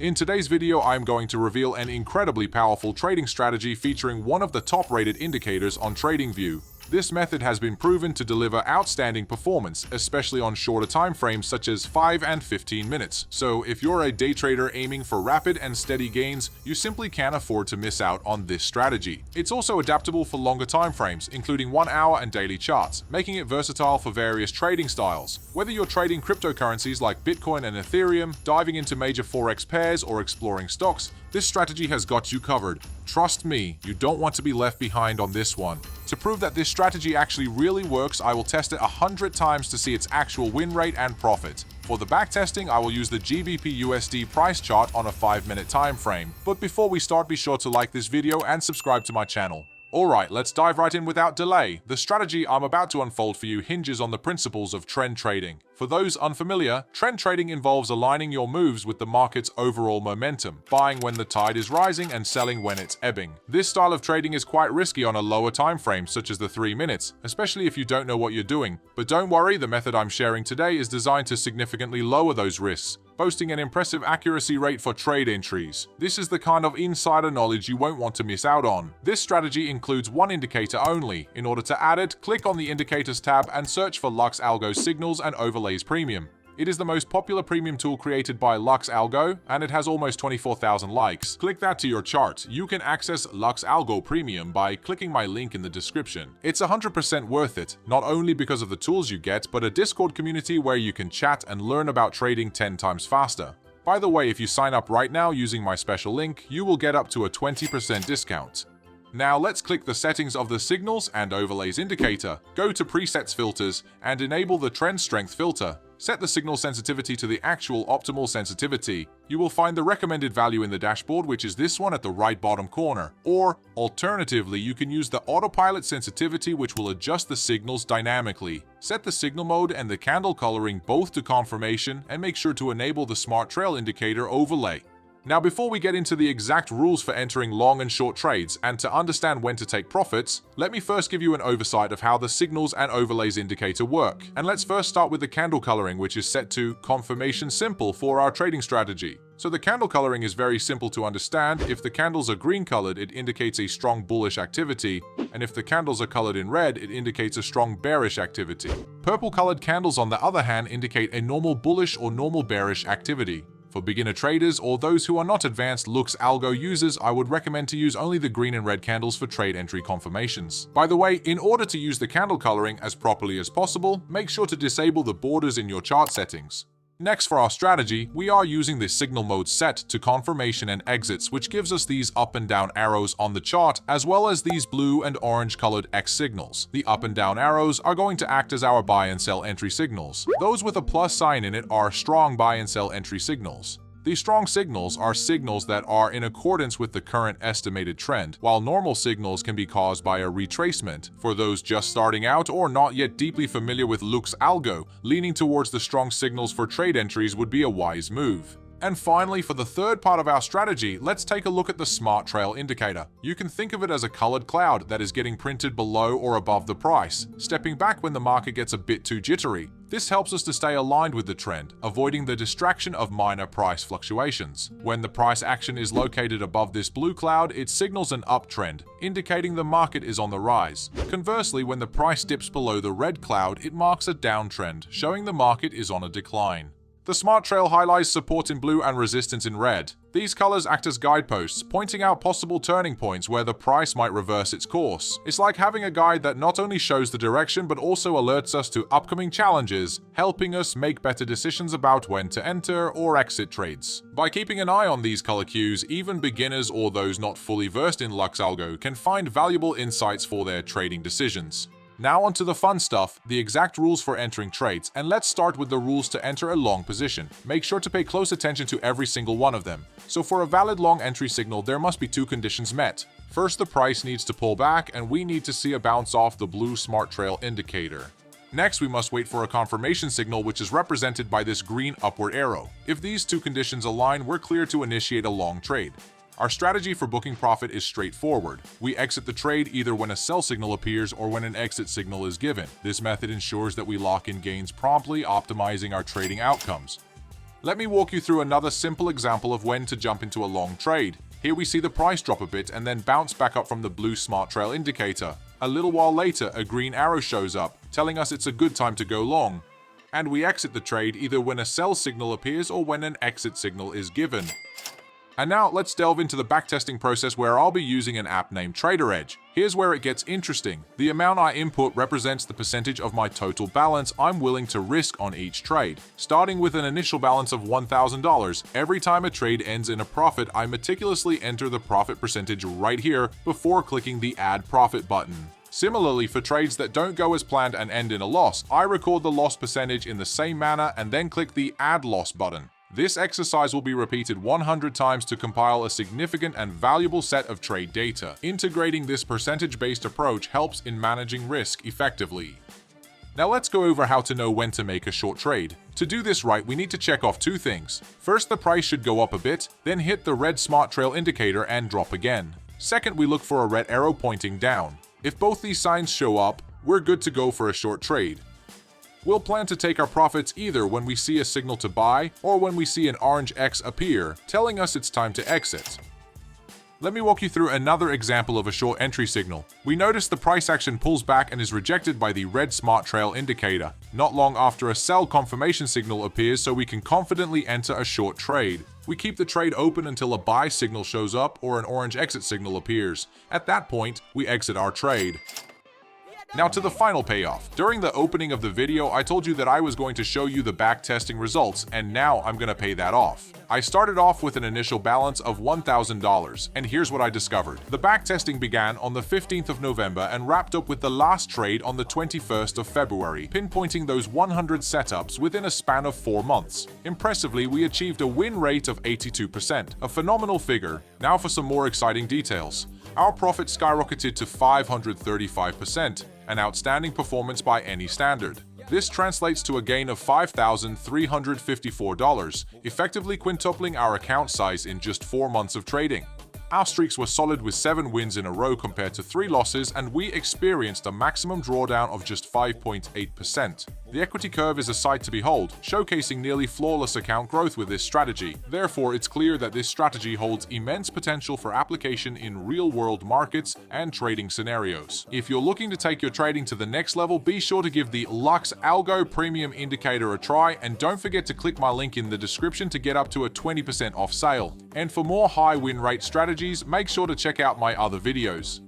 In today's video, I'm going to reveal an incredibly powerful trading strategy featuring one of the top-rated indicators on TradingView. This method has been proven to deliver outstanding performance, especially on shorter time frames such as 5 and 15 minutes. So if you're a day trader aiming for rapid and steady gains, you simply can't afford to miss out on this strategy. It's also adaptable for longer time frames, including 1 hour and daily charts, making it versatile for various trading styles. Whether you're trading cryptocurrencies like Bitcoin and Ethereum, diving into major forex pairs, or exploring stocks, this strategy has got you covered. Trust me, you don't want to be left behind on this one. To prove that this strategy actually really works, I will test it 100 times to see its actual win rate and profit. For the backtesting, I will use the GBP USD price chart on a 5-minute time frame. But before we start, be sure to like this video and subscribe to my channel. Alright, let's dive right in without delay. The strategy I'm about to unfold for you hinges on the principles of trend trading. For those unfamiliar, trend trading involves aligning your moves with the market's overall momentum, buying when the tide is rising and selling when it's ebbing. This style of trading is quite risky on a lower time frame, such as the 3 minutes, especially if you don't know what you're doing. But don't worry, the method I'm sharing today is designed to significantly lower those risks, boasting an impressive accuracy rate for trade entries. This is the kind of insider knowledge you won't want to miss out on. This strategy includes one indicator only. In order to add it, click on the Indicators tab and search for LuxAlgo Signals and Overlays Premium. It is the most popular premium tool created by LuxAlgo, and it has almost 24,000 likes. Click that to your chart. You can access LuxAlgo Premium by clicking my link in the description. It's 100% worth it, not only because of the tools you get, but a Discord community where you can chat and learn about trading 10 times faster. By the way, if you sign up right now using my special link, you will get up to a 20% discount. Now let's click the settings of the Signals and Overlays indicator. Go to Presets Filters and enable the Trend Strength filter. Set the signal sensitivity to the actual optimal sensitivity. You will find the recommended value in the dashboard, which is this one at the right bottom corner. Or, alternatively, you can use the autopilot sensitivity, which will adjust the signals dynamically. Set the signal mode and the candle coloring both to confirmation, and make sure to enable the Smart Trail indicator overlay. Now, before we get into the exact rules for entering long and short trades and to understand when to take profits, let me first give you an oversight of how the Signals and Overlays indicator work. And let's first start with the candle coloring, which is set to Confirmation Simple for our trading strategy. So the candle coloring is very simple to understand. If the candles are green colored, it indicates a strong bullish activity, and if the candles are colored in red, it indicates a strong bearish activity. Purple colored candles, on the other hand, indicate a normal bullish or normal bearish activity. For beginner traders or those who are not advanced LuxAlgo users, I would recommend to use only the green and red candles for trade entry confirmations. By the way, in order to use the candle coloring as properly as possible, make sure to disable the borders in your chart settings. Next, for our strategy, we are using the signal mode set to confirmation and exits, which gives us these up and down arrows on the chart, as well as these blue and orange colored X signals. The up and down arrows are going to act as our buy and sell entry signals. Those with a plus sign in it are strong buy and sell entry signals. These strong signals are signals that are in accordance with the current estimated trend, while normal signals can be caused by a retracement. For those just starting out or not yet deeply familiar with LuxAlgo, leaning towards the strong signals for trade entries would be a wise move. And finally, for the third part of our strategy, let's take a look at the Smart Trail indicator. You can think of it as a colored cloud that is getting printed below or above the price, stepping back when the market gets a bit too jittery. This helps us to stay aligned with the trend, avoiding the distraction of minor price fluctuations. When the price action is located above this blue cloud, it signals an uptrend, indicating the market is on the rise. Conversely, when the price dips below the red cloud, it marks a downtrend, showing the market is on a decline. The Smart Trail highlights support in blue and resistance in red. These colors act as guideposts, pointing out possible turning points where the price might reverse its course. It's like having a guide that not only shows the direction but also alerts us to upcoming challenges, helping us make better decisions about when to enter or exit trades. By keeping an eye on these color cues, even beginners or those not fully versed in LuxAlgo can find valuable insights for their trading decisions. Now onto the fun stuff, the exact rules for entering trades, and let's start with the rules to enter a long position. Make sure to pay close attention to every single one of them. So for a valid long entry signal, there must be 2 conditions met. First, the price needs to pull back, and we need to see a bounce off the blue Smart Trail indicator. Next, we must wait for a confirmation signal, which is represented by this green upward arrow. If these 2 conditions align, we're clear to initiate a long trade. Our strategy for booking profit is straightforward. We exit the trade either when a sell signal appears or when an exit signal is given. This method ensures that we lock in gains promptly, optimizing our trading outcomes. Let me walk you through another simple example of when to jump into a long trade. Here we see the price drop a bit and then bounce back up from the blue smart trail indicator. A little while later, a green arrow shows up, telling us it's a good time to go long. And we exit the trade either when a sell signal appears or when an exit signal is given. And now let's delve into the backtesting process where I'll be using an app named TraderEdge. Here's where it gets interesting. The amount I input represents the percentage of my total balance I'm willing to risk on each trade. Starting with an initial balance of $1,000, every time a trade ends in a profit, I meticulously enter the profit percentage right here before clicking the Add Profit button. Similarly, for trades that don't go as planned and end in a loss, I record the loss percentage in the same manner and then click the Add Loss button. This exercise will be repeated 100 times to compile a significant and valuable set of trade data. Integrating this percentage-based approach helps in managing risk effectively. Now let's go over how to know when to make a short trade. To do this right, we need to check off two things. First, the price should go up a bit, then hit the red smart trail indicator and drop again. Second, we look for a red arrow pointing down. If both these signs show up, we're good to go for a short trade. We'll plan to take our profits either when we see a signal to buy or when we see an orange X appear, telling us it's time to exit. Let me walk you through another example of a short entry signal. We notice the price action pulls back and is rejected by the red smart trail indicator. Not long after, a sell confirmation signal appears, so we can confidently enter a short trade. We keep the trade open until a buy signal shows up or an orange exit signal appears. At that point, we exit our trade. Now to the final payoff. During the opening of the video, I told you that I was going to show you the backtesting results, and now I'm going to pay that off. I started off with an initial balance of $1,000, and here's what I discovered. The backtesting began on the 15th of November and wrapped up with the last trade on the 21st of February, pinpointing those 100 setups within a span of 4 months. Impressively, we achieved a win rate of 82%, a phenomenal figure. Now for some more exciting details. Our profit skyrocketed to 535%, an outstanding performance by any standard. This translates to a gain of $5,354, effectively quintupling our account size in just 4 months of trading. Our streaks were solid with 7 wins in a row compared to 3 losses, and we experienced a maximum drawdown of just 5.8%. The equity curve is a sight to behold, showcasing nearly flawless account growth with this strategy. Therefore, it's clear that this strategy holds immense potential for application in real-world markets and trading scenarios. If you're looking to take your trading to the next level, be sure to give the LuxAlgo Premium Indicator a try, and don't forget to click my link in the description to get up to a 20% off sale. And for more high win rate strategies, make sure to check out my other videos.